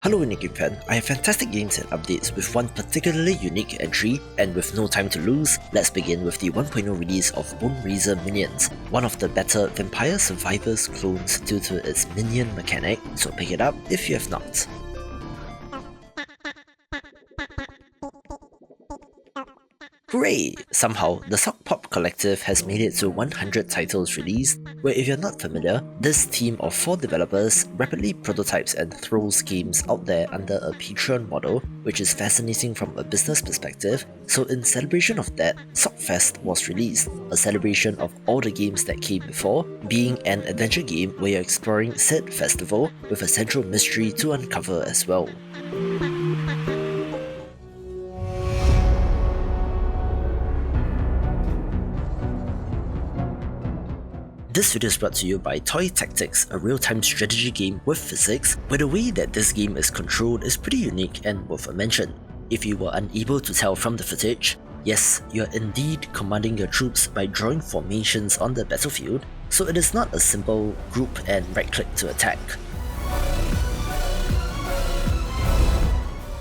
Hello Game fan, I have fantastic games and updates with one particularly unique entry, and with no time to lose, let's begin with the 1.0 release of Boneraiser Minions, one of the better Vampire Survivors clones due to its minion mechanic, so pick it up if you have not. Hooray! Somehow, the Sok Pop Collective has made it to 100 titles released, where if you're not familiar, this team of 4 developers rapidly prototypes and throws games out there under a Patreon model, which is fascinating from a business perspective. So in celebration of that, Sokfest was released, a celebration of all the games that came before, being an adventure game where you're exploring said festival with a central mystery to uncover as well. This video is brought to you by Toy Tactics, a real-time strategy game with physics, where the way that this game is controlled is pretty unique and worth a mention. If you were unable to tell from the footage, yes, you are indeed commanding your troops by drawing formations on the battlefield, so it is not a simple group and right-click to attack.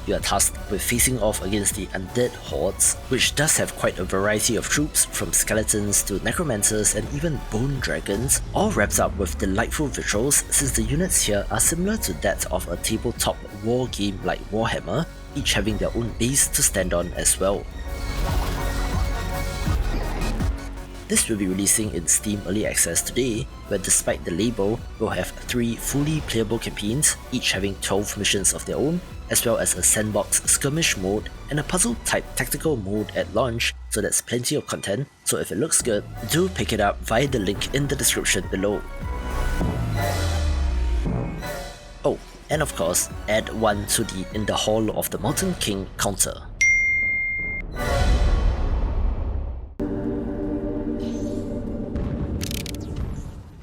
You are tasked with facing off against the undead hordes, which does have quite a variety of troops, from skeletons to necromancers and even bone dragons, all wrapped up with delightful visuals since the units here are similar to that of a tabletop war game like Warhammer, each having their own base to stand on as well. This will be releasing in Steam Early Access today, where despite the label, we'll have 3 fully playable campaigns, each having 12 missions of their own, as well as a sandbox skirmish mode and a puzzle-type tactical mode at launch, so that's plenty of content, so if it looks good, do pick it up via the link in the description below. Oh, and of course, add 1 to the In the Hall of the Mountain King counter.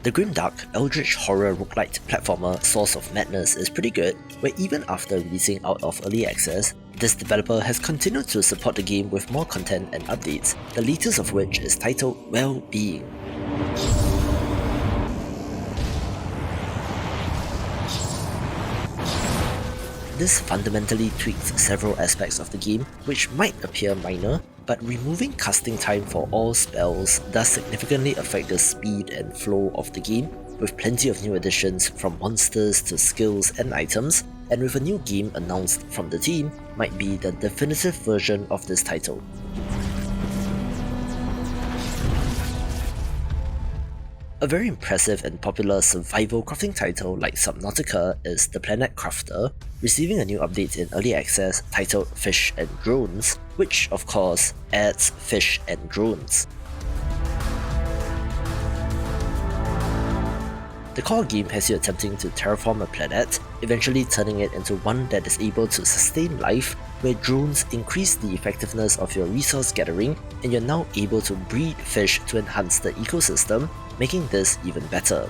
The grimdark, eldritch horror roguelite platformer Source of Madness is pretty good, where even after releasing out of early access, this developer has continued to support the game with more content and updates, the latest of which is titled Well-Being. This fundamentally tweaks several aspects of the game, which might appear minor, but removing casting time for all spells does significantly affect the speed and flow of the game, with plenty of new additions from monsters to skills and items, and with a new game announced from the team, might be the definitive version of this title. A very impressive and popular survival crafting title like Subnautica is The Planet Crafter, receiving a new update in early access titled Fish and Drones, which of course adds fish and drones. The core game has you attempting to terraform a planet, eventually turning it into one that is able to sustain life, where drones increase the effectiveness of your resource gathering, and you're now able to breed fish to enhance the ecosystem, making this even better.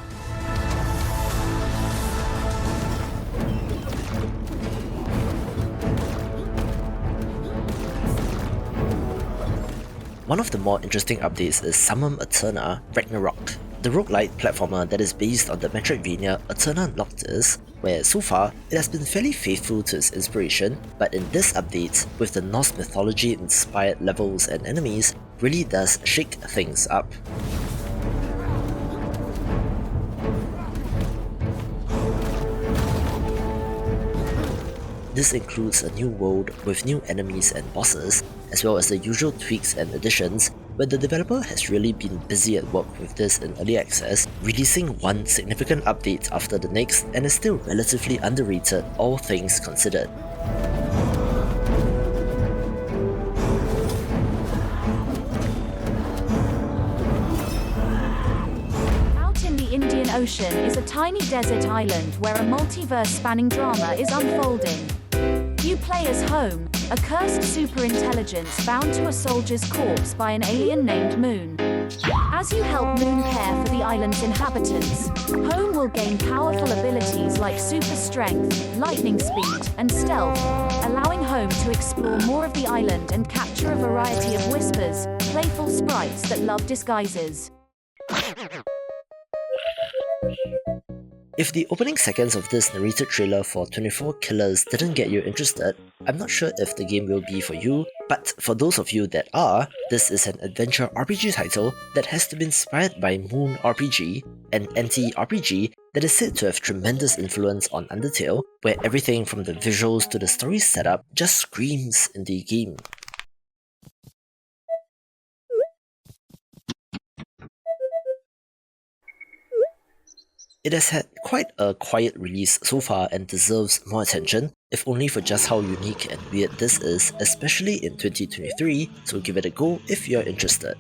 One of the more interesting updates is Summum Aeterna Ragnarok, the roguelite platformer that is based on the Metroidvania Aeterna Noctis, where so far it has been fairly faithful to its inspiration, but in this update, with the Norse mythology inspired levels and enemies, really does shake things up. This includes a new world with new enemies and bosses, as well as the usual tweaks and additions, where the developer has really been busy at work with this in early access, releasing one significant update after the next, and is still relatively underrated, all things considered. Indian Ocean is a tiny desert island where a multiverse-spanning drama is unfolding. You play as Home, a cursed superintelligence bound to a soldier's corpse by an alien named Moon. As you help Moon care for the island's inhabitants, Home will gain powerful abilities like super strength, lightning speed, and stealth, allowing Home to explore more of the island and capture a variety of whispers, playful sprites that love disguises. If the opening seconds of this narrated trailer for 24 Killers didn't get you interested, I'm not sure if the game will be for you, but for those of you that are, this is an adventure RPG title that has been inspired by Moon RPG, an anti-RPG that is said to have tremendous influence on Undertale, where everything from the visuals to the story setup just screams indie game. It has had quite a quiet release so far and deserves more attention, if only for just how unique and weird this is, especially in 2023, so give it a go if you're interested.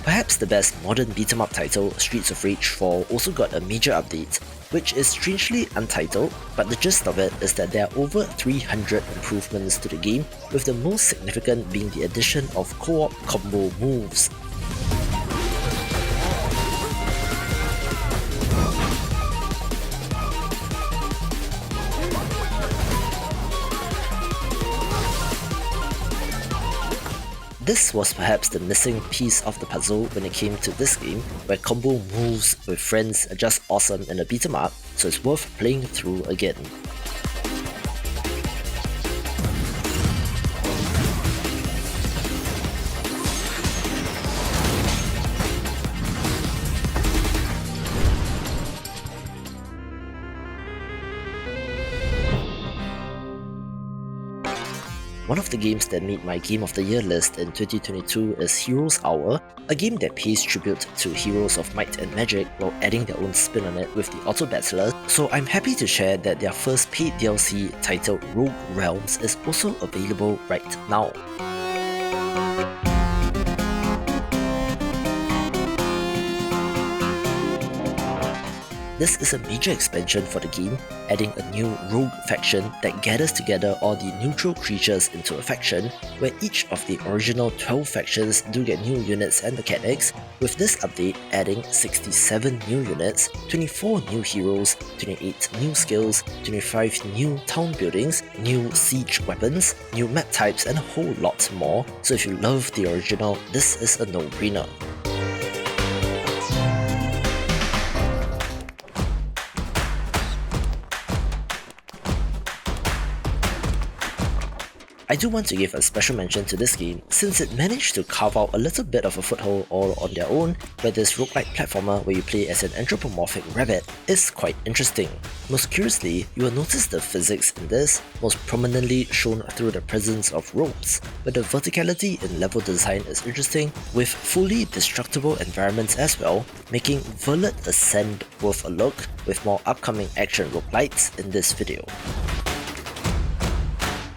Perhaps the best modern beat-em-up title, Streets of Rage 4, also got a major update, which is strangely untitled, but the gist of it is that there are over 300 improvements to the game, with the most significant being the addition of co-op combo moves. This was perhaps the missing piece of the puzzle when it came to this game, where combo moves with friends are just awesome in a beat 'em up, so it's worth playing through again. One of the games that made my Game of the Year list in 2022 is Heroes Hour, a game that pays tribute to heroes of might and magic while adding their own spin on it with the Auto Battler, so I'm happy to share that their first paid DLC titled Rogue Realms is also available right now. This is a major expansion for the game, adding a new rogue faction that gathers together all the neutral creatures into a faction, where each of the original 12 factions do get new units and mechanics, with this update adding 67 new units, 24 new heroes, 28 new skills, 25 new town buildings, new siege weapons, new map types and a whole lot more, so if you love the original, this is a no-brainer. I do want to give a special mention to this game since it managed to carve out a little bit of a foothold all on their own, where this roguelike platformer where you play as an anthropomorphic rabbit is quite interesting. Most curiously, you will notice the physics in this, most prominently shown through the presence of ropes, but the verticality in level design is interesting, with fully destructible environments as well, making Verlet Ascend worth a look, with more upcoming action roguelites in this video.